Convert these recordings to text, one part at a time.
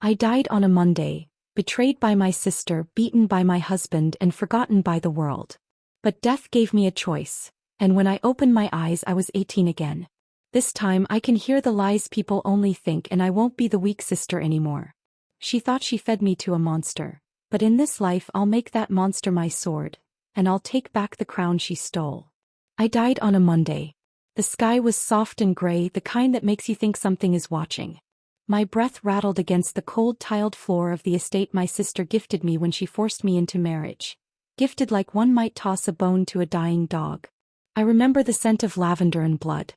I died on a Monday, betrayed by my sister, beaten by my husband, and forgotten by the world. But death gave me a choice, and when I opened my eyes I was 18 again. This time I can hear the lies people only think, and I won't be the weak sister anymore. She thought she fed me to a monster, but in this life I'll make that monster my sword, and I'll take back the crown she stole. I died on a Monday. The sky was soft and gray, the kind that makes you think something is watching. My breath rattled against the cold tiled floor of the estate my sister gifted me when she forced me into marriage. Gifted like one might toss a bone to a dying dog. I remember the scent of lavender and blood.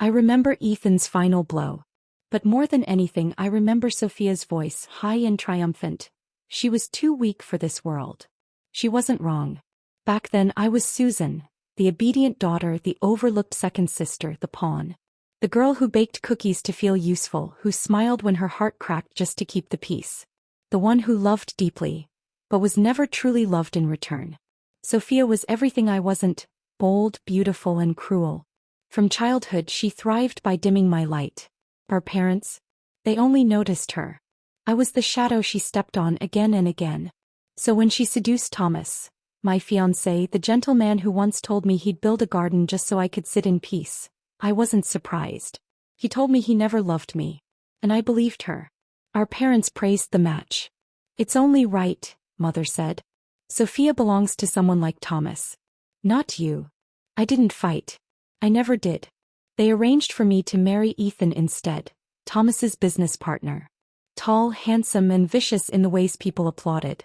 I remember Ethan's final blow. But more than anything I remember Sophia's voice, high and triumphant. She was too weak for this world. She wasn't wrong. Back then I was Susan, the obedient daughter, the overlooked second sister, the pawn. The girl who baked cookies to feel useful, who smiled when her heart cracked just to keep the peace. The one who loved deeply, but was never truly loved in return. Sophia was everything I wasn't: bold, beautiful, and cruel. From childhood she thrived by dimming my light. Our parents? They only noticed her. I was the shadow she stepped on again and again. So when she seduced Thomas, my fiancé, the gentleman who once told me he'd build a garden just so I could sit in peace, I wasn't surprised. He told me he never loved me. And I believed her. Our parents praised the match. "It's only right," Mother said. "Sophia belongs to someone like Thomas. Not you." I didn't fight. I never did. They arranged for me to marry Ethan instead, Thomas's business partner. Tall, handsome, and vicious in the ways people applauded.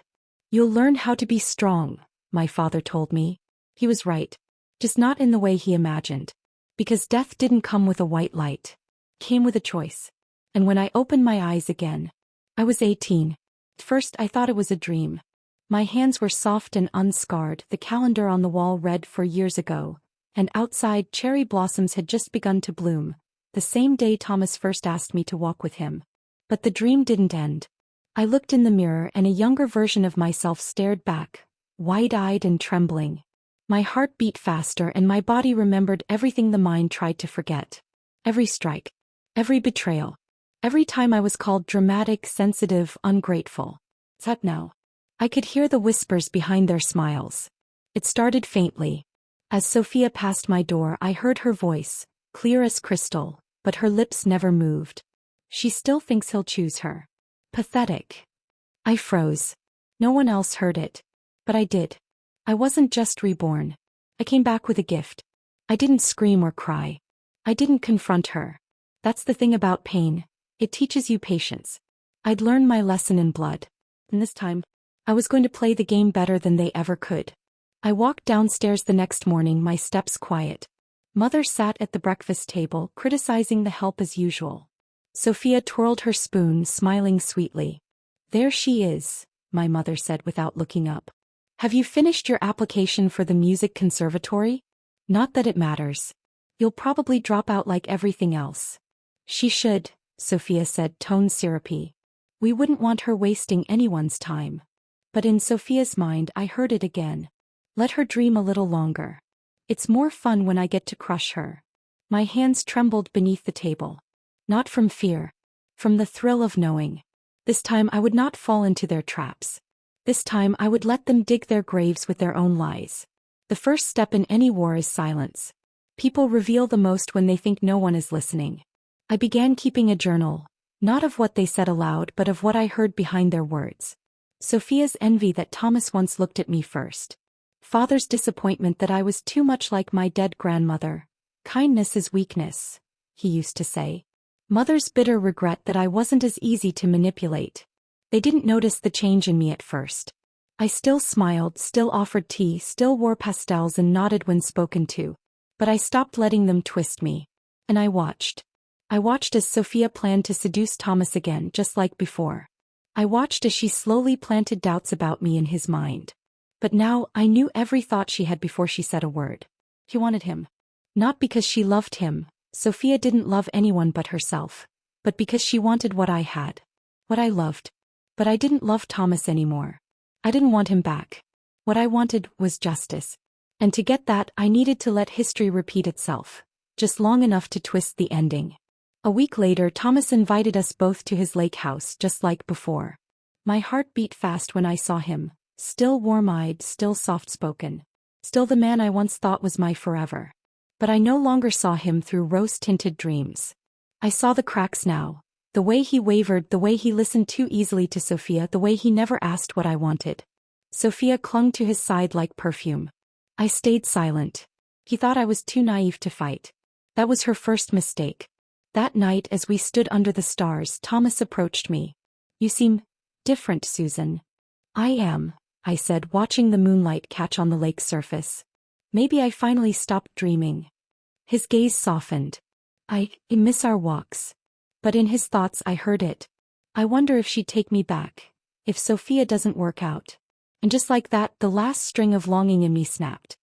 "You'll learn how to be strong," my father told me. He was right. Just not in the way he imagined. Because death didn't come with a white light. It came with a choice. And when I opened my eyes again, I was 18. At first I thought it was a dream. My hands were soft and unscarred, the calendar on the wall read "for years ago," and outside cherry blossoms had just begun to bloom, the same day Thomas first asked me to walk with him. But the dream didn't end. I looked in the mirror and a younger version of myself stared back, wide-eyed and trembling. My heart beat faster and my body remembered everything the mind tried to forget. Every strike. Every betrayal. Every time I was called dramatic, sensitive, ungrateful. It's up now. I could hear the whispers behind their smiles. It started faintly. As Sophia passed my door I heard her voice, clear as crystal, but her lips never moved. "She still thinks he'll choose her." Pathetic. I froze. No one else heard it. But I did. I wasn't just reborn. I came back with a gift. I didn't scream or cry. I didn't confront her. That's the thing about pain. It teaches you patience. I'd learned my lesson in blood. And this time, I was going to play the game better than they ever could. I walked downstairs the next morning, my steps quiet. Mother sat at the breakfast table, criticizing the help as usual. Sophia twirled her spoon, smiling sweetly. "There she is," my mother said without looking up. "Have you finished your application for the music conservatory? Not that it matters. You'll probably drop out like everything else." "She should," Sophia said, tone syrupy. We wouldn't want her wasting anyone's time. But in Sophia's mind I heard it again. Let her dream a little longer. It's more fun when I get to crush her. My hands trembled beneath the table. Not from fear. From the thrill of knowing. This time I would not fall into their traps. This time I would let them dig their graves with their own lies. The first step in any war is silence. People reveal the most when they think no one is listening. I began keeping a journal, not of what they said aloud but of what I heard behind their words. Sophia's envy that Thomas once looked at me first. Father's disappointment that I was too much like my dead grandmother. "Kindness is weakness," he used to say. Mother's bitter regret that I wasn't as easy to manipulate. They didn't notice the change in me at first. I still smiled, still offered tea, still wore pastels and nodded when spoken to. But I stopped letting them twist me. And I watched. I watched as Sophia planned to seduce Thomas again, just like before. I watched as she slowly planted doubts about me in his mind. But now I knew every thought she had before she said a word. She wanted him. Not because she loved him. Sophia didn't love anyone but herself. But because she wanted what I had. What I loved. But I didn't love Thomas anymore. I didn't want him back. What I wanted was justice. And to get that I needed to let history repeat itself. Just long enough to twist the ending. A week later, Thomas invited us both to his lake house, just like before. My heart beat fast when I saw him, still warm-eyed, still soft-spoken. Still the man I once thought was my forever. But I no longer saw him through rose-tinted dreams. I saw the cracks now. The way he wavered, the way he listened too easily to Sophia, the way he never asked what I wanted. Sophia clung to his side like perfume. I stayed silent. He thought I was too naive to fight. That was her first mistake. That night, as we stood under the stars, Thomas approached me. "You seem different, Susan." "I am," I said, watching the moonlight catch on the lake's surface. "Maybe I finally stopped dreaming." His gaze softened. I miss our walks." But in his thoughts I heard it. "I wonder if she'd take me back. If Sophia doesn't work out." And just like that, the last string of longing in me snapped.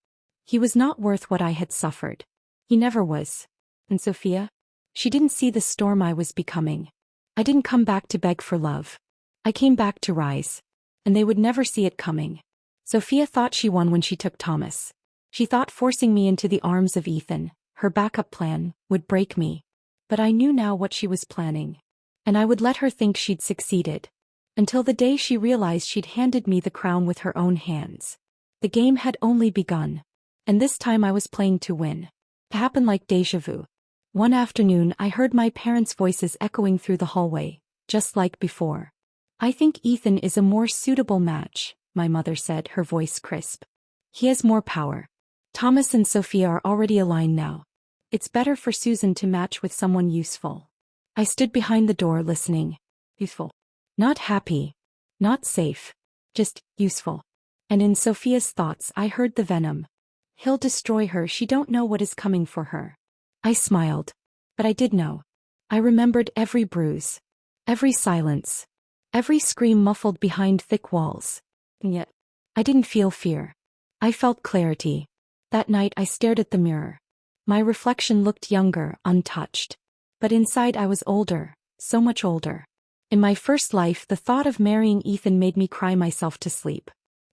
He was not worth what I had suffered. He never was. And Sophia? She didn't see the storm I was becoming. I didn't come back to beg for love. I came back to rise. And they would never see it coming. Sophia thought she won when she took Thomas. She thought forcing me into the arms of Ethan, her backup plan, would break me. But I knew now what she was planning. And I would let her think she'd succeeded. Until the day she realized she'd handed me the crown with her own hands. The game had only begun. And this time I was playing to win. It happened like déjà vu. One afternoon I heard my parents' voices echoing through the hallway, just like before. "I think Ethan is a more suitable match," my mother said, her voice crisp. "He has more power. Thomas and Sophia are already aligned now. It's better for Susan to match with someone useful." I stood behind the door listening. Useful. Not happy. Not safe. Just useful. And in Sophia's thoughts I heard the venom. "He'll destroy her, she don't know what is coming for her." I smiled. But I did know. I remembered every bruise. Every silence. Every scream muffled behind thick walls. And yet, I didn't feel fear. I felt clarity. That night I stared at the mirror. My reflection looked younger, untouched. But inside I was older, so much older. In my first life, the thought of marrying Ethan made me cry myself to sleep.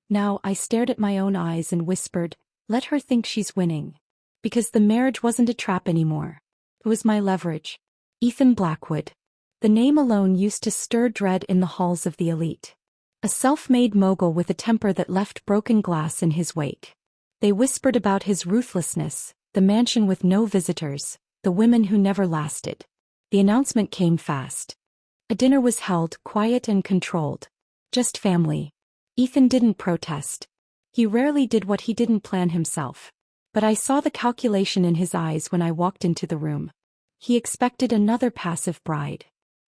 Now I stared at my own eyes and whispered, "Let her think she's winning." Because the marriage wasn't a trap anymore. It was my leverage. Ethan Blackwood. The name alone used to stir dread in the halls of the elite. A self-made mogul with a temper that left broken glass in his wake. They whispered about his ruthlessness, the mansion with no visitors, the women who never lasted. The announcement came fast. A dinner was held, quiet and controlled. Just family. Ethan didn't protest. He rarely did what he didn't plan himself. But I saw the calculation in his eyes when I walked into the room. He expected another passive bride.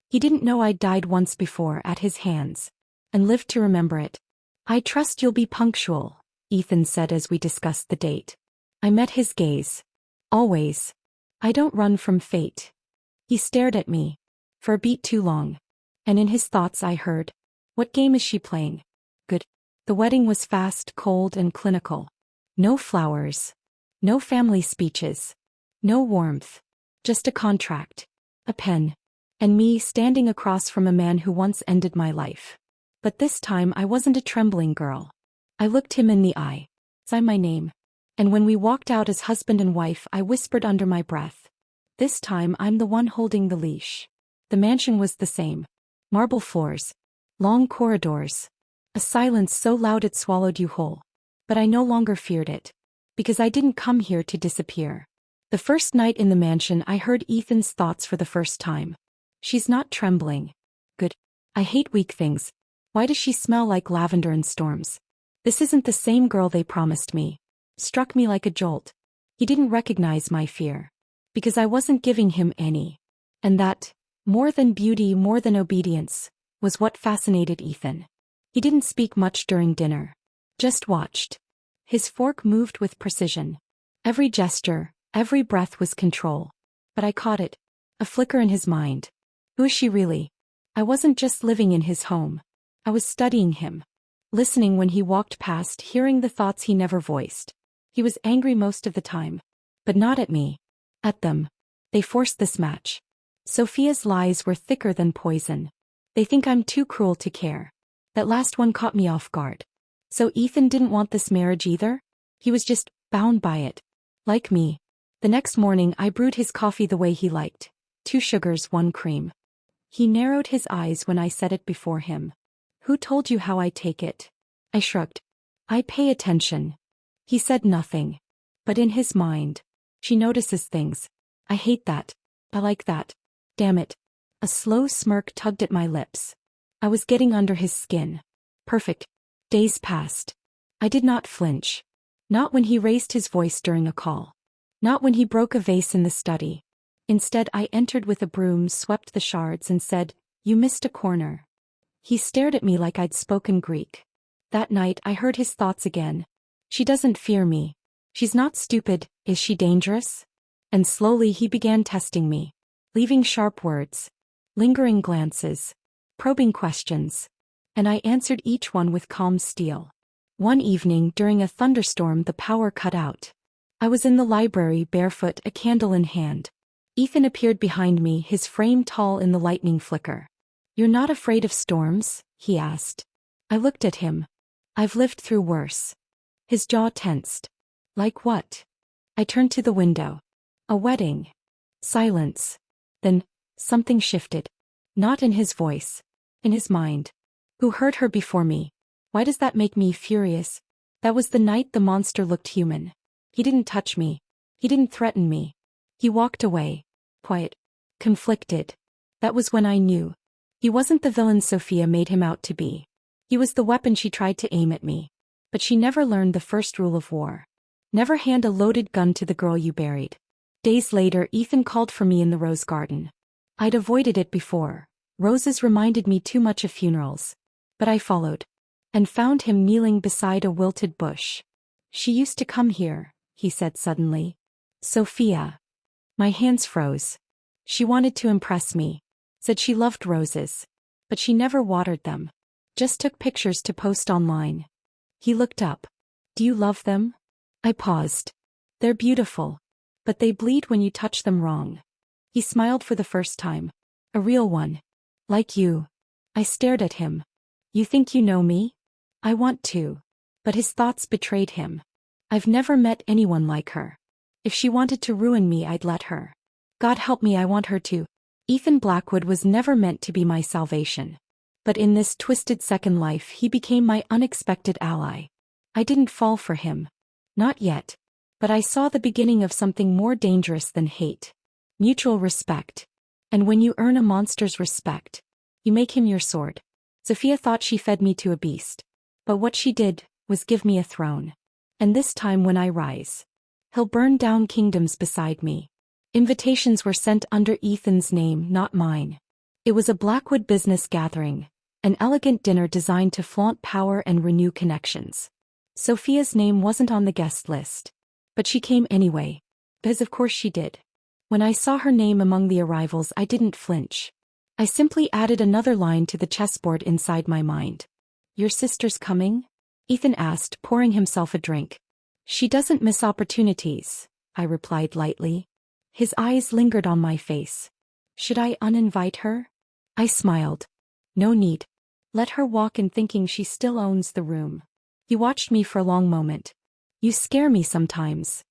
He didn't know I'd died once before at his hands. And lived to remember it. "I trust you'll be punctual," Ethan said as we discussed the date. I met his gaze. "Always. I don't run from fate." He stared at me. For a beat too long. And in his thoughts I heard, "What game is she playing?" Good. The wedding was fast, cold and clinical. No flowers. No family speeches. No warmth. Just a contract. A pen. And me standing across from a man who once ended my life. But this time I wasn't a trembling girl. I looked him in the eye. "Sign my name." And when we walked out as husband and wife, I whispered under my breath, "This time I'm the one holding the leash." The mansion was the same. Marble floors. Long corridors. A silence so loud it swallowed you whole. But I no longer feared it. Because I didn't come here to disappear. The first night in the mansion I heard Ethan's thoughts for the first time. "She's not trembling." Good. I hate weak things. Why does she smell like lavender and storms? This isn't the same girl they promised me. Struck me like a jolt. He didn't recognize my fear. Because I wasn't giving him any. And that, more than beauty, more than obedience, was what fascinated Ethan. He didn't speak much during dinner. Just watched. His fork moved with precision. Every gesture, every breath was control. But I caught it. A flicker in his mind. Who is she really? I wasn't just living in his home. I was studying him. Listening when he walked past, hearing the thoughts he never voiced. He was angry most of the time. But not at me. At them. They forced this match. Sophia's lies were thicker than poison. They think I'm too cruel to care. That last one caught me off guard. So Ethan didn't want this marriage either? He was just bound by it. Like me. The next morning I brewed his coffee the way he liked. 2 sugars, 1 cream. He narrowed his eyes when I said it before him. Who told you how I take it? I shrugged. I pay attention. He said nothing. But in his mind, she notices things. I hate that. I like that. Damn it. A slow smirk tugged at my lips. I was getting under his skin. Perfect. Days passed. I did not flinch. Not when he raised his voice during a call. Not when he broke a vase in the study. Instead, I entered with a broom, swept the shards, and said, "You missed a corner." He stared at me like I'd spoken Greek. That night, I heard his thoughts again. She doesn't fear me. She's not stupid, is she dangerous? And slowly he began testing me. Leaving sharp words. Lingering glances. Probing questions. And I answered each one with calm steel. One evening, during a thunderstorm, the power cut out. I was in the library, barefoot, a candle in hand. Ethan appeared behind me, his frame tall in the lightning flicker. "You're not afraid of storms?" he asked. I looked at him. "I've lived through worse." His jaw tensed. "Like what?" I turned to the window. "A wedding." Silence. Then, something shifted. Not in his voice. In his mind. "Who hurt her before me? Why does that make me furious?" That was the night the monster looked human. He didn't touch me. He didn't threaten me. He walked away. Quiet. Conflicted. That was when I knew. He wasn't the villain Sophia made him out to be. He was the weapon she tried to aim at me. But she never learned the first rule of war. Never hand a loaded gun to the girl you buried. Days later, Ethan called for me in the rose garden. I'd avoided it before. Roses reminded me too much of funerals. But I followed. And found him kneeling beside a wilted bush. "She used to come here," he said suddenly. "Sophia." My hands froze. She wanted to impress me. Said she loved roses. But she never watered them. Just took pictures to post online. He looked up. "Do you love them?" I paused. "They're beautiful. But they bleed when you touch them wrong." He smiled for the first time. "A real one. Like you." I stared at him. "You think you know me?" "I want to." But his thoughts betrayed him. "I've never met anyone like her. If she wanted to ruin me, I'd let her. God help me, I want her to." Ethan Blackwood was never meant to be my salvation. But in this twisted second life, he became my unexpected ally. I didn't fall for him. Not yet. But I saw the beginning of something more dangerous than hate. Mutual respect. And when you earn a monster's respect, you make him your sword. Sophia thought she fed me to a beast. But what she did was give me a throne. And this time when I rise, he'll burn down kingdoms beside me. Invitations were sent under Ethan's name, not mine. It was a Blackwood business gathering, an elegant dinner designed to flaunt power and renew connections. Sophia's name wasn't on the guest list. But she came anyway. Because of course she did. When I saw her name among the arrivals, I didn't flinch. I simply added another line to the chessboard inside my mind. "Your sister's coming?" Ethan asked, pouring himself a drink. "She doesn't miss opportunities," I replied lightly. His eyes lingered on my face. "Should I uninvite her?" I smiled. "No need. Let her walk in thinking she still owns the room." He watched me for a long moment. "You scare me sometimes."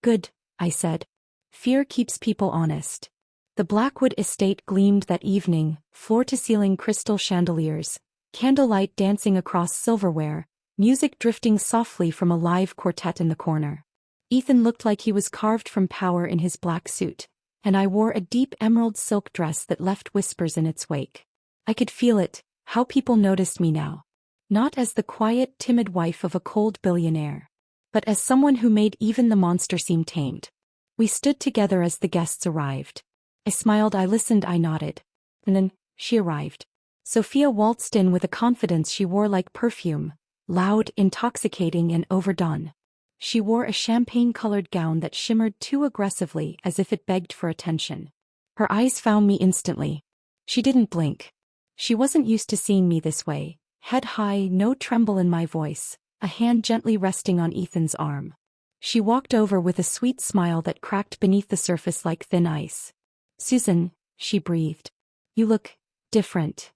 "Good," I said. "Fear keeps people honest." The Blackwood estate gleamed that evening, floor-to-ceiling crystal chandeliers, candlelight dancing across silverware, music drifting softly from a live quartet in the corner. Ethan looked like he was carved from power in his black suit, and I wore a deep emerald silk dress that left whispers in its wake. I could feel it, how people noticed me now. Not as the quiet, timid wife of a cold billionaire, but as someone who made even the monster seem tamed. We stood together as the guests arrived. I smiled, I listened, I nodded. And then, she arrived. Sophia waltzed in with a confidence she wore like perfume, loud, intoxicating, and overdone. She wore a champagne-colored gown that shimmered too aggressively as if it begged for attention. Her eyes found me instantly. She didn't blink. She wasn't used to seeing me this way, head high, no tremble in my voice, a hand gently resting on Ethan's arm. She walked over with a sweet smile that cracked beneath the surface like thin ice. "Susan," she breathed. "You look different."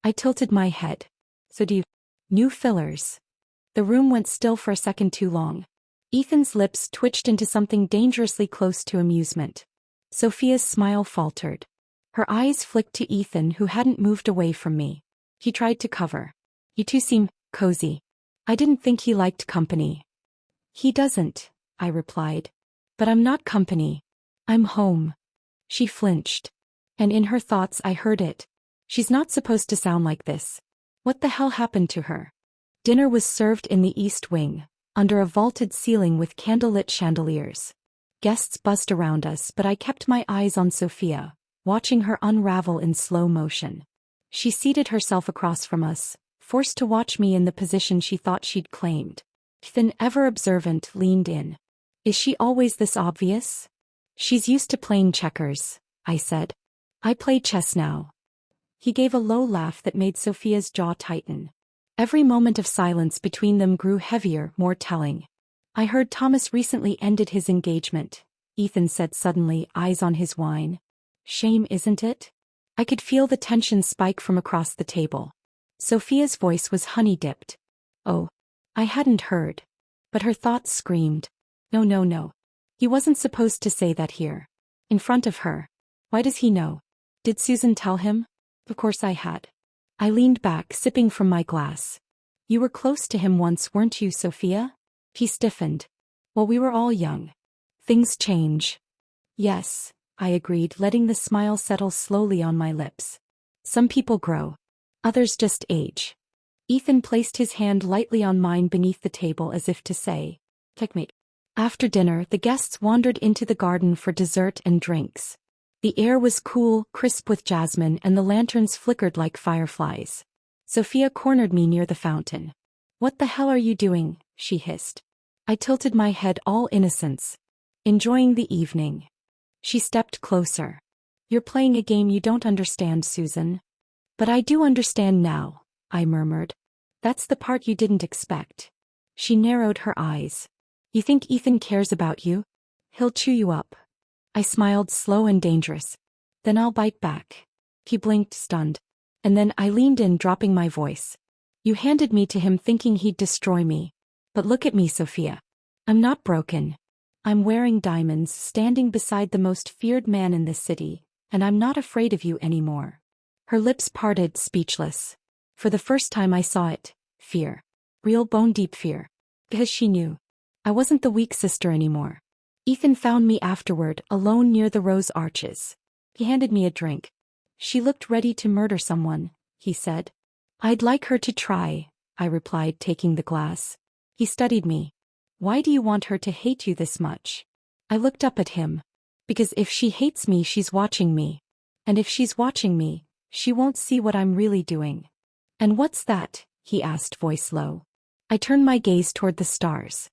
I tilted my head. "So do you? New fillers?" The room went still for a second too long. Ethan's lips twitched into something dangerously close to amusement. Sophia's smile faltered. Her eyes flicked to Ethan, who hadn't moved away from me. He tried to cover. You two seem cozy. I didn't think he liked company. He doesn't, I replied. But I'm not company. I'm home. She flinched. And in her thoughts I heard it. She's not supposed to sound like this. What the hell happened to her? Dinner was served in the East Wing, under a vaulted ceiling with candlelit chandeliers. Guests buzzed around us, but I kept my eyes on Sophia, watching her unravel in slow motion. She seated herself across from us, forced to watch me in the position she thought she'd claimed. Ethan, ever observant, leaned in. Is she always this obvious? She's used to playing checkers, I said. I play chess now. He gave a low laugh that made Sophia's jaw tighten. Every moment of silence between them grew heavier, more telling. I heard Thomas recently ended his engagement, Ethan said suddenly, eyes on his wine. Shame, isn't it? I could feel the tension spike from across the table. Sophia's voice was honey-dipped. Oh, I hadn't heard. But her thoughts screamed. No, no, no. He wasn't supposed to say that here. In front of her. Why does he know? Did Susan tell him? Of course I had. I leaned back, sipping from my glass. You were close to him once, weren't you, Sophia? He stiffened. Well, we were all young. Things change. Yes, I agreed, letting the smile settle slowly on my lips. Some people grow. Others just age. Ethan placed his hand lightly on mine beneath the table as if to say, checkmate. After dinner, the guests wandered into the garden for dessert and drinks. The air was cool, crisp with jasmine, and the lanterns flickered like fireflies. Sophia cornered me near the fountain. What the hell are you doing? She hissed. I tilted my head, all innocence. Enjoying the evening. She stepped closer. You're playing a game you don't understand, Susan. But I do understand now, I murmured. That's the part you didn't expect. She narrowed her eyes. You think Ethan cares about you? He'll chew you up. I smiled, slow and dangerous. Then I'll bite back. He blinked, stunned. And then I leaned in, dropping my voice. You handed me to him thinking he'd destroy me. But look at me, Sophia. I'm not broken. I'm wearing diamonds, standing beside the most feared man in this city, and I'm not afraid of you anymore. Her lips parted, speechless. For the first time I saw it. Fear. Real bone-deep fear. Because she knew. I wasn't the weak sister anymore. Ethan found me afterward, alone near the rose arches. He handed me a drink. She looked ready to murder someone, he said. I'd like her to try, I replied, taking the glass. He studied me. Why do you want her to hate you this much? I looked up at him. Because if she hates me, she's watching me. And if she's watching me, she won't see what I'm really doing. And what's that? He asked, voice low. I turned my gaze toward the stars.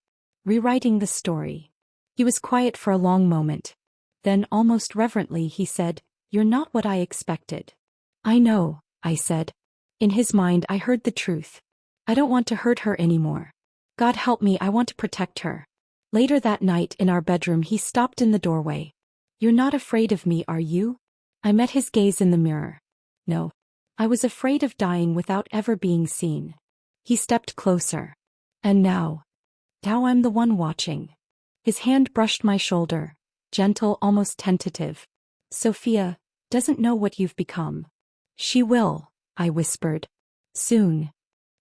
Rewriting the story. He was quiet for a long moment. Then, almost reverently, he said, You're not what I expected. I know, I said. In his mind, I heard the truth. I don't want to hurt her anymore. God help me, I want to protect her. Later that night, in our bedroom, he stopped in the doorway. You're not afraid of me, are you? I met his gaze in the mirror. No. I was afraid of dying without ever being seen. He stepped closer. And now I'm the one watching. His hand brushed my shoulder, gentle, almost tentative. Sophia doesn't know what you've become. She will, I whispered. Soon.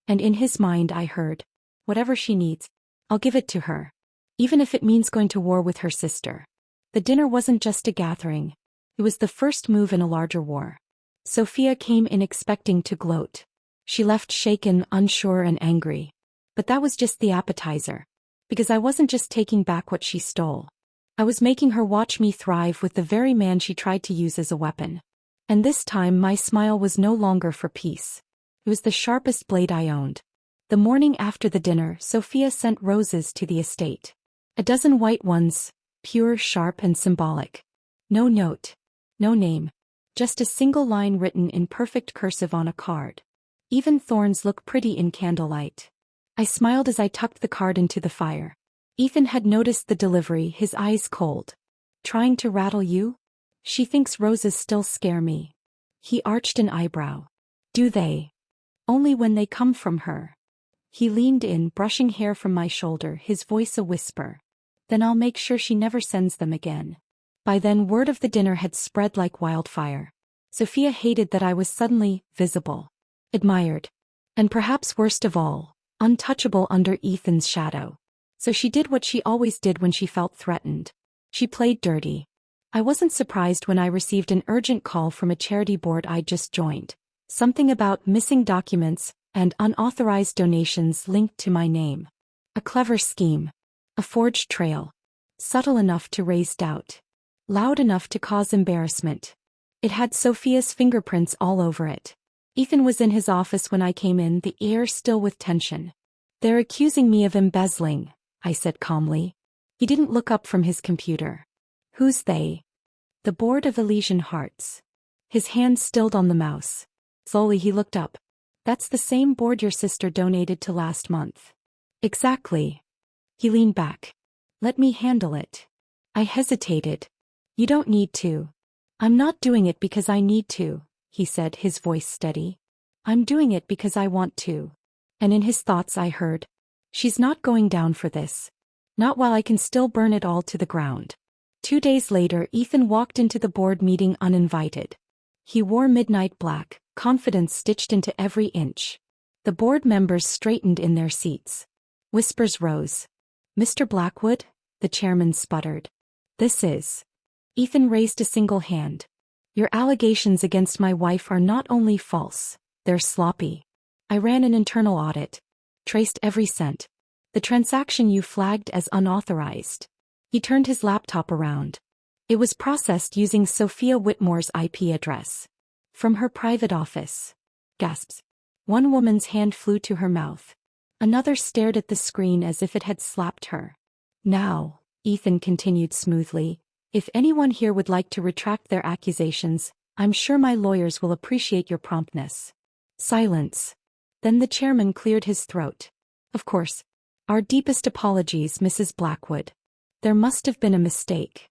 And in his mind I heard, whatever she needs, I'll give it to her. Even if it means going to war with her sister. The dinner wasn't just a gathering. It was the first move in a larger war. Sophia came in expecting to gloat. She left shaken, unsure, and angry. But that was just the appetizer. Because I wasn't just taking back what she stole. I was making her watch me thrive with the very man she tried to use as a weapon. And this time my smile was no longer for peace. It was the sharpest blade I owned. The morning after the dinner, Sophia sent roses to the estate. A dozen white ones, pure, sharp, and symbolic. No note. No name. Just a single line written in perfect cursive on a card. Even thorns look pretty in candlelight. I smiled as I tucked the card into the fire. Ethan had noticed the delivery, his eyes cold. Trying to rattle you? She thinks roses still scare me. He arched an eyebrow. Do they? Only when they come from her. He leaned in, brushing hair from my shoulder, his voice a whisper. Then I'll make sure she never sends them again. By then word of the dinner had spread like wildfire. Sophia hated that I was suddenly visible, admired, and perhaps worst of all, untouchable under Ethan's shadow. So she did what she always did when she felt threatened. She played dirty. I wasn't surprised when I received an urgent call from a charity board I'd just joined. Something about missing documents and unauthorized donations linked to my name. A clever scheme. A forged trail. Subtle enough to raise doubt. Loud enough to cause embarrassment. It had Sophia's fingerprints all over it. Ethan was in his office when I came in, the air still with tension. "They're accusing me of embezzling," I said calmly. He didn't look up from his computer. "Who's they?" "The Board of Elysian Hearts." His hand stilled on the mouse. Slowly he looked up. "That's the same board your sister donated to last month." "Exactly." He leaned back. "Let me handle it." I hesitated. "You don't need to." "I'm not doing it because I need to," he said, his voice steady. "I'm doing it because I want to." And in his thoughts I heard, "She's not going down for this. Not while I can still burn it all to the ground." 2 days later, Ethan walked into the board meeting uninvited. He wore midnight black, confidence stitched into every inch. The board members straightened in their seats. Whispers rose. "Mr. Blackwood?" the chairman sputtered. "This is..." Ethan raised a single hand. "Your allegations against my wife are not only false, they're sloppy. I ran an internal audit. Traced every cent. The transaction you flagged as unauthorized." He turned his laptop around. It was processed using Sophia Whitmore's IP address. From her private office. Gasps. One woman's hand flew to her mouth. Another stared at the screen as if it had slapped her. "Now," Ethan continued smoothly, "if anyone here would like to retract their accusations, I'm sure my lawyers will appreciate your promptness." Silence. Then the chairman cleared his throat. "Of course. Our deepest apologies, Mrs. Blackwood. There must have been a mistake."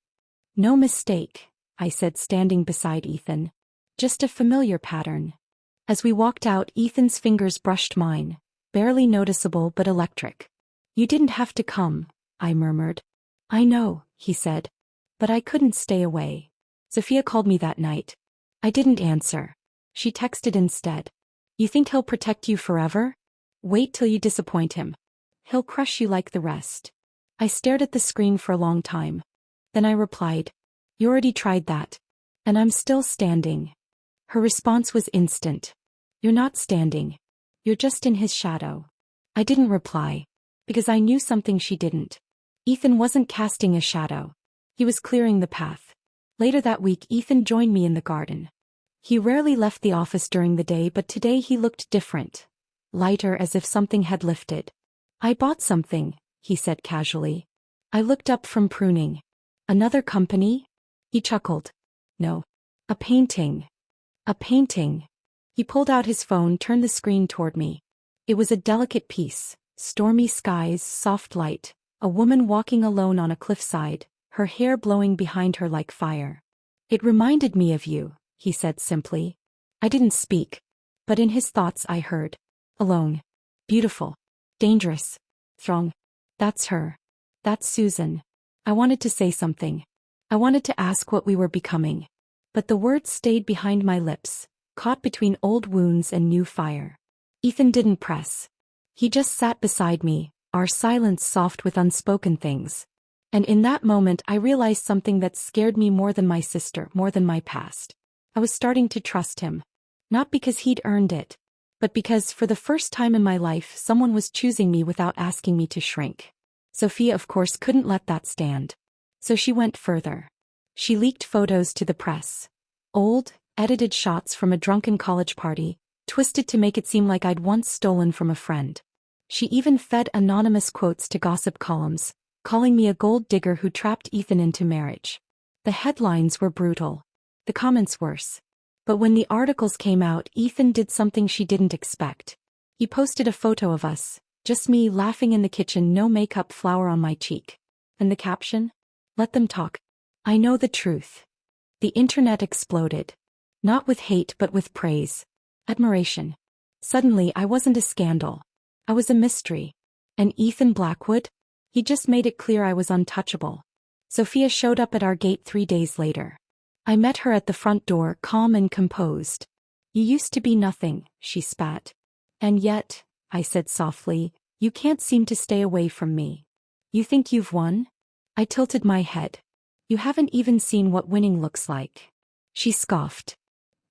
"No mistake," I said, standing beside Ethan. "Just a familiar pattern." As we walked out, Ethan's fingers brushed mine, barely noticeable but electric. "You didn't have to come," I murmured. "I know," he said. "But I couldn't stay away. Sophia called me that night." I didn't answer. She texted instead. "You think he'll protect you forever? Wait till you disappoint him. He'll crush you like the rest." I stared at the screen for a long time. Then I replied, "You already tried that. And I'm still standing." Her response was instant. "You're not standing. You're just in his shadow." I didn't reply. Because I knew something she didn't. Ethan wasn't casting a shadow. He was clearing the path. Later that week, Ethan joined me in the garden. He rarely left the office during the day, but today he looked different. Lighter, as if something had lifted. "I bought something," he said casually. I looked up from pruning. "Another company?" He chuckled. "No. A painting." "A painting." He pulled out his phone, turned the screen toward me. It was a delicate piece. Stormy skies, soft light, a woman walking alone on a cliffside, her hair blowing behind her like fire. "It reminded me of you," he said simply. I didn't speak. But in his thoughts I heard. Alone. Beautiful. Dangerous. Strong. That's her. That's Susan. I wanted to say something. I wanted to ask what we were becoming. But the words stayed behind my lips, caught between old wounds and new fire. Ethan didn't press. He just sat beside me, our silence soft with unspoken things. And in that moment I realized something that scared me more than my sister, more than my past. I was starting to trust him. Not because he'd earned it, but because for the first time in my life someone was choosing me without asking me to shrink. Sophia, of course, couldn't let that stand. So she went further. She leaked photos to the press. Old, edited shots from a drunken college party, twisted to make it seem like I'd once stolen from a friend. She even fed anonymous quotes to gossip columns, calling me a gold digger who trapped Ethan into marriage. The headlines were brutal. The comments worse. But when the articles came out, Ethan did something she didn't expect. He posted a photo of us, just me laughing in the kitchen, no makeup, flour on my cheek. And the caption? "Let them talk. I know the truth." The internet exploded. Not with hate but with praise. Admiration. Suddenly I wasn't a scandal. I was a mystery. And Ethan Blackwood? He just made it clear I was untouchable. Sophia showed up at our gate 3 days later. I met her at the front door, calm and composed. You used to be nothing, she spat. And yet, I said softly, you can't seem to stay away from me. You think you've won? I tilted my head. You haven't even seen what winning looks like. She scoffed.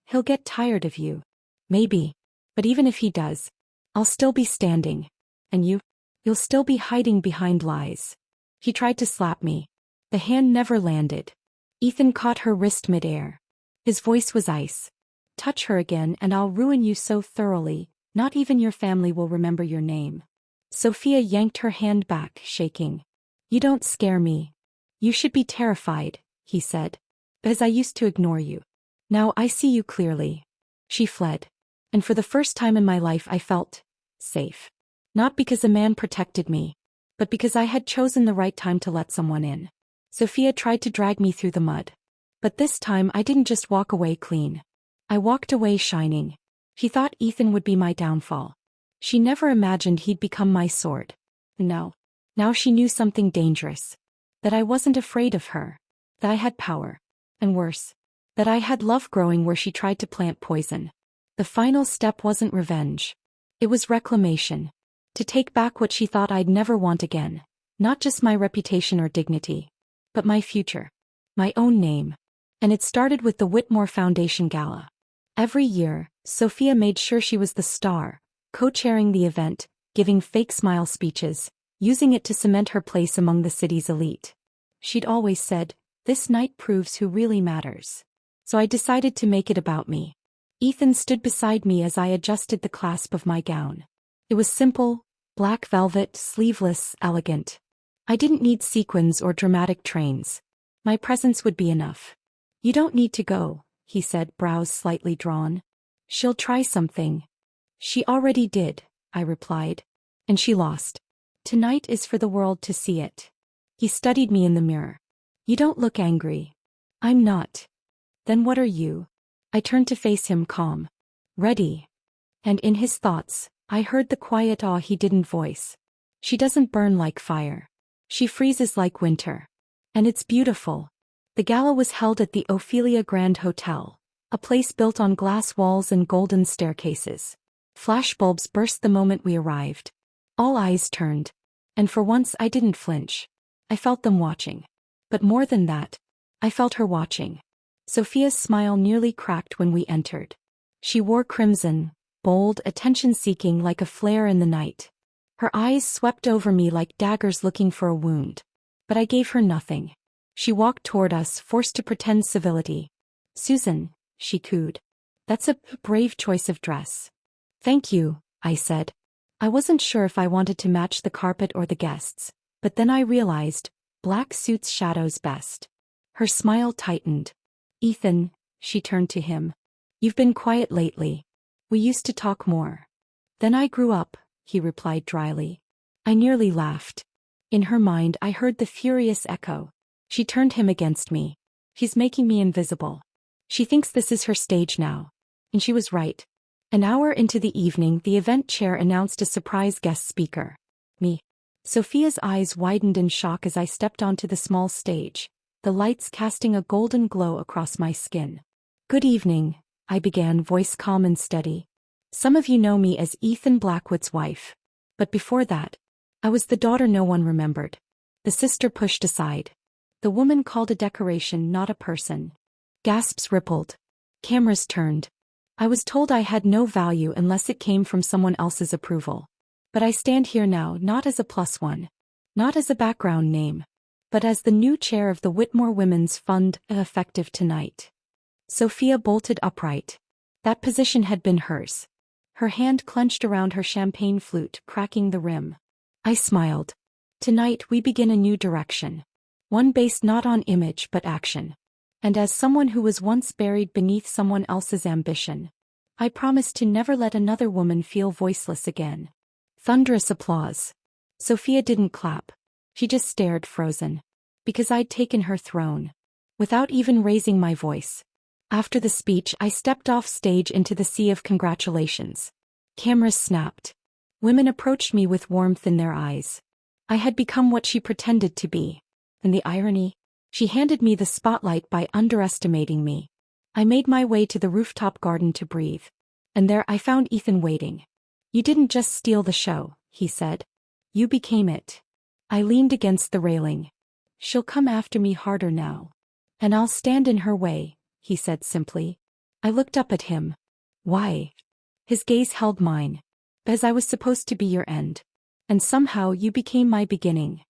He'll get tired of you. Maybe. But even if he does, I'll still be standing. And you'll still be hiding behind lies. He tried to slap me. The hand never landed. Ethan caught her wrist midair. His voice was ice. Touch her again and I'll ruin you so thoroughly, not even your family will remember your name. Sophia yanked her hand back, shaking. You don't scare me. You should be terrified, he said. Because I used to ignore you. Now I see you clearly. She fled. And for the first time in my life I felt safe. Not because a man protected me, but because I had chosen the right time to let someone in. Sophia tried to drag me through the mud. But this time I didn't just walk away clean. I walked away shining. She thought Ethan would be my downfall. She never imagined he'd become my sword. No. Now she knew something dangerous. That I wasn't afraid of her. That I had power. And worse. That I had love growing where she tried to plant poison. The final step wasn't revenge. It was reclamation. To take back what she thought I'd never want again. Not just my reputation or dignity. But my future. My own name. And it started with the Whitmore Foundation Gala. Every year, Sophia made sure she was the star, co-chairing the event, giving fake smile speeches, using it to cement her place among the city's elite. She'd always said, this night proves who really matters. So I decided to make it about me. Ethan stood beside me as I adjusted the clasp of my gown. It was simple, black velvet, sleeveless, elegant. I didn't need sequins or dramatic trains. My presence would be enough. You don't need to go, he said, brows slightly drawn. She'll try something. She already did, I replied. And she lost. Tonight is for the world to see it. He studied me in the mirror. You don't look angry. I'm not. Then what are you? I turned to face him calm. Ready. And in his thoughts, I heard the quiet awe he didn't voice. She doesn't burn like fire. She freezes like winter. And it's beautiful. The gala was held at the Ophelia Grand Hotel, a place built on glass walls and golden staircases. Flashbulbs burst the moment we arrived. All eyes turned. And for once I didn't flinch. I felt them watching. But more than that, I felt her watching. Sophia's smile nearly cracked when we entered. She wore crimson, bold, attention-seeking like a flare in the night. Her eyes swept over me like daggers looking for a wound. But I gave her nothing. She walked toward us, forced to pretend civility. Susan, she cooed. That's a brave choice of dress. Thank you, I said. I wasn't sure if I wanted to match the carpet or the guests, but then I realized, black suits shadows best. Her smile tightened. Ethan, she turned to him. You've been quiet lately. We used to talk more. Then I grew up, he replied dryly. I nearly laughed. In her mind I heard the furious echo. She turned him against me. She's making me invisible. She thinks this is her stage now. And she was right. An hour into the evening, the event chair announced a surprise guest speaker. Me. Sophia's eyes widened in shock as I stepped onto the small stage, the lights casting a golden glow across my skin. Good evening, I began, voice calm and steady. Some of you know me as Ethan Blackwood's wife. But before that, I was the daughter no one remembered. The sister pushed aside. The woman called a decoration, not a person. Gasps rippled. Cameras turned. I was told I had no value unless it came from someone else's approval. But I stand here now not as a plus one. Not as a background name. But as the new chair of the Whitmore Women's Fund, effective tonight. Sophia bolted upright. That position had been hers. Her hand clenched around her champagne flute, cracking the rim. I smiled. Tonight we begin a new direction. One based not on image but action. And as someone who was once buried beneath someone else's ambition, I promise to never let another woman feel voiceless again. Thunderous applause. Sophia didn't clap. She just stared, frozen. Because I'd taken her throne. Without even raising my voice. After the speech, I stepped off stage into the sea of congratulations. Cameras snapped. Women approached me with warmth in their eyes. I had become what she pretended to be. And the irony? She handed me the spotlight by underestimating me. I made my way to the rooftop garden to breathe. And there I found Ethan waiting. "You didn't just steal the show," he said. "You became it." I leaned against the railing. "She'll come after me harder now. And I'll stand in her way," he said simply. I looked up at him. "Why?" His gaze held mine. "Because I was supposed to be your end. And somehow you became my beginning."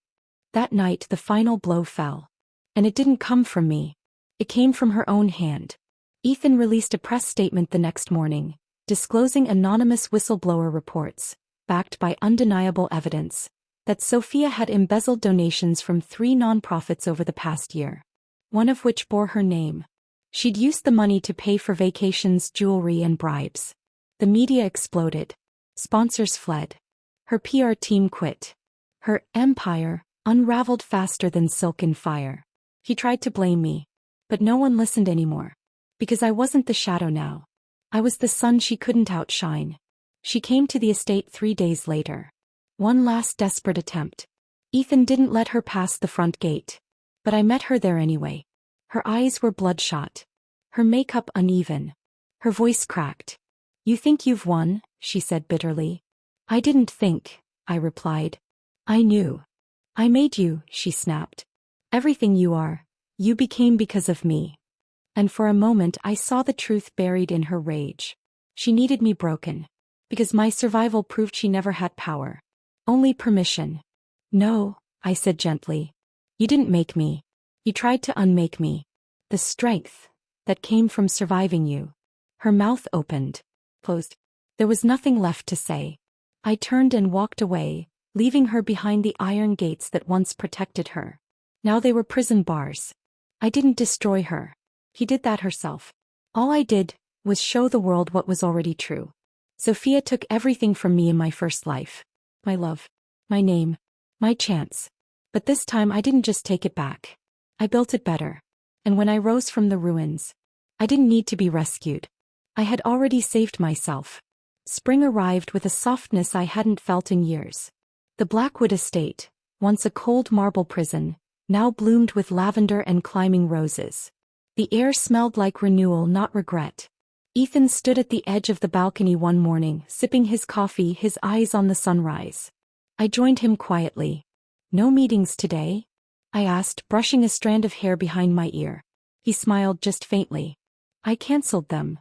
That night the final blow fell. And it didn't come from me. It came from her own hand. Ethan released a press statement the next morning, disclosing anonymous whistleblower reports, backed by undeniable evidence, that Sophia had embezzled donations from 3 nonprofits over the past year, one of which bore her name. She'd used the money to pay for vacations, jewelry, and bribes. The media exploded. Sponsors fled. Her PR team quit. Her empire unraveled faster than silk in fire. He tried to blame me. But no one listened anymore. Because I wasn't the shadow now. I was the sun she couldn't outshine. She came to the estate 3 days later. One last desperate attempt. Ethan didn't let her pass the front gate. But I met her there anyway. Her eyes were bloodshot. Her makeup uneven. Her voice cracked. "You think you've won?" she said bitterly. "I didn't think," I replied. "I knew. I made you," she snapped. "Everything you are, you became because of me." And for a moment I saw the truth buried in her rage. She needed me broken. Because my survival proved she never had power. Only permission. "No," I said gently. "You didn't make me. You tried to unmake me. The strength that came from surviving you." Her mouth opened. Closed. There was nothing left to say. I turned and walked away, leaving her behind the iron gates that once protected her. Now they were prison bars. I didn't destroy her. He did that herself. All I did was show the world what was already true. Sophia took everything from me in my first life. My love. My name. My chance. But this time I didn't just take it back. I built it better. And when I rose from the ruins, I didn't need to be rescued. I had already saved myself. Spring arrived with a softness I hadn't felt in years. The Blackwood estate, once a cold marble prison, now bloomed with lavender and climbing roses. The air smelled like renewal, not regret. Ethan stood at the edge of the balcony one morning, sipping his coffee, his eyes on the sunrise. I joined him quietly. "No meetings today?" I asked, brushing a strand of hair behind my ear. He smiled just faintly. "I cancelled them."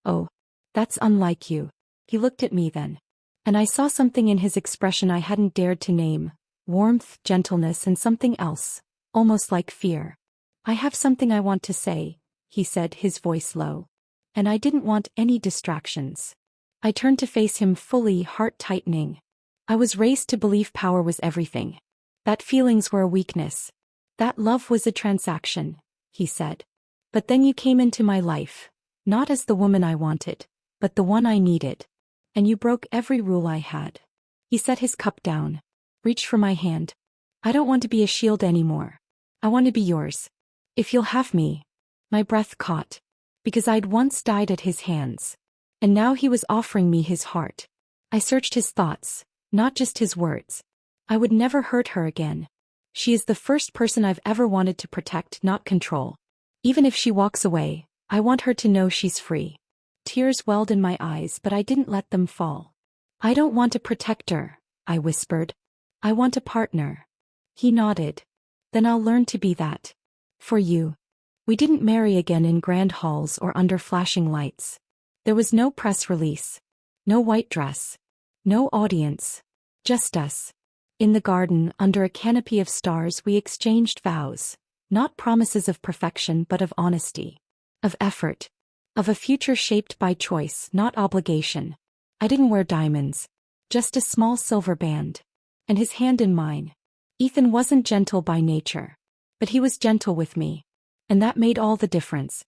"Oh, that's unlike you." He looked at me then. And I saw something in his expression I hadn't dared to name. Warmth, gentleness, and something else, almost like fear. "I have something I want to say," he said, his voice low. And I didn't want any distractions. I turned to face him fully, heart tightening. I was raised to believe power was everything. That feelings were a weakness. That love was a transaction, he said. "But then you came into my life, not as the woman I wanted, but the one I needed. And you broke every rule I had." He set his cup down, reached for my hand. "I don't want to be a shield anymore. I want to be yours. If you'll have me." My breath caught. Because I'd once died at his hands. And now he was offering me his heart. I searched his thoughts, not just his words. I would never hurt her again. She is the first person I've ever wanted to protect, not control. Even if she walks away, I want her to know she's free. Tears welled in my eyes, but I didn't let them fall. "I don't want a protector," I whispered. "I want a partner." He nodded. "Then I'll learn to be that. For you." We didn't marry again in grand halls or under flashing lights. There was no press release. No white dress. No audience. Just us. In the garden, under a canopy of stars, we exchanged vows. Not promises of perfection, but of honesty. Of effort. Of a future shaped by choice, not obligation. I didn't wear diamonds. Just a small silver band. And his hand in mine. Ethan wasn't gentle by nature. But he was gentle with me. And that made all the difference.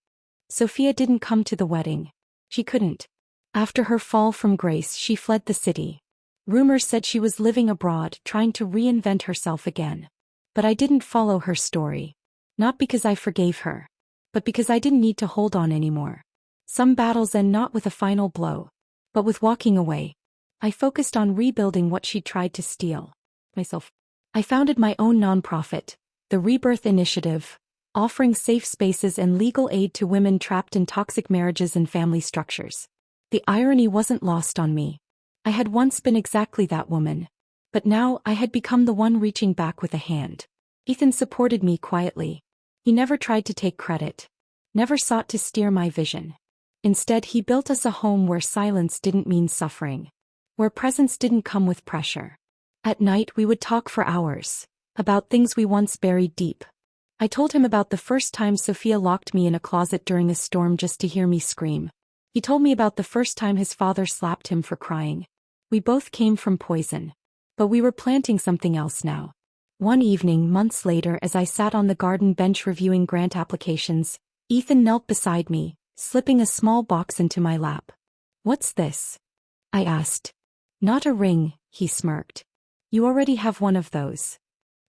Sophia didn't come to the wedding. She couldn't. After her fall from grace, she fled the city. Rumors said she was living abroad, trying to reinvent herself again. But I didn't follow her story. Not because I forgave her. But because I didn't need to hold on anymore. Some battles end not with a final blow, but with walking away. I focused on rebuilding what she tried to steal. Myself. I founded my own nonprofit, the Rebirth Initiative, offering safe spaces and legal aid to women trapped in toxic marriages and family structures. The irony wasn't lost on me. I had once been exactly that woman. But now I had become the one reaching back with a hand. Ethan supported me quietly. He never tried to take credit. Never sought to steer my vision. Instead, he built us a home where silence didn't mean suffering. Where presence didn't come with pressure. At night we would talk for hours. About things we once buried deep. I told him about the first time Sophia locked me in a closet during a storm just to hear me scream. He told me about the first time his father slapped him for crying. We both came from poison. But we were planting something else now. One evening, months later, as I sat on the garden bench reviewing grant applications, Ethan knelt beside me, slipping a small box into my lap. "What's this?" I asked. "Not a ring," he smirked. "You already have one of those."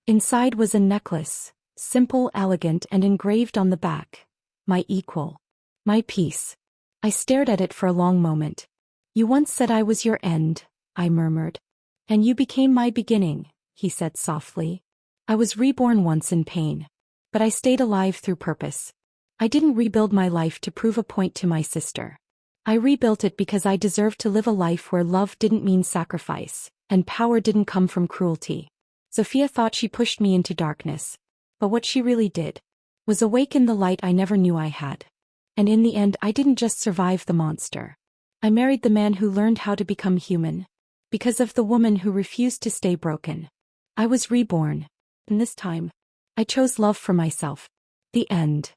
Inside was a necklace, simple, elegant, and engraved on the back. My equal. My peace. I stared at it for a long moment. "You once said I was your end," I murmured. "And you became my beginning," he said softly. "I was reborn once in pain. But I stayed alive through purpose. I didn't rebuild my life to prove a point to my sister. I rebuilt it because I deserved to live a life where love didn't mean sacrifice, and power didn't come from cruelty." Sophia thought she pushed me into darkness. But what she really did was awaken the light I never knew I had. And in the end, I didn't just survive the monster. I married the man who learned how to become human. Because of the woman who refused to stay broken. I was reborn. And this time, I chose love for myself. The end.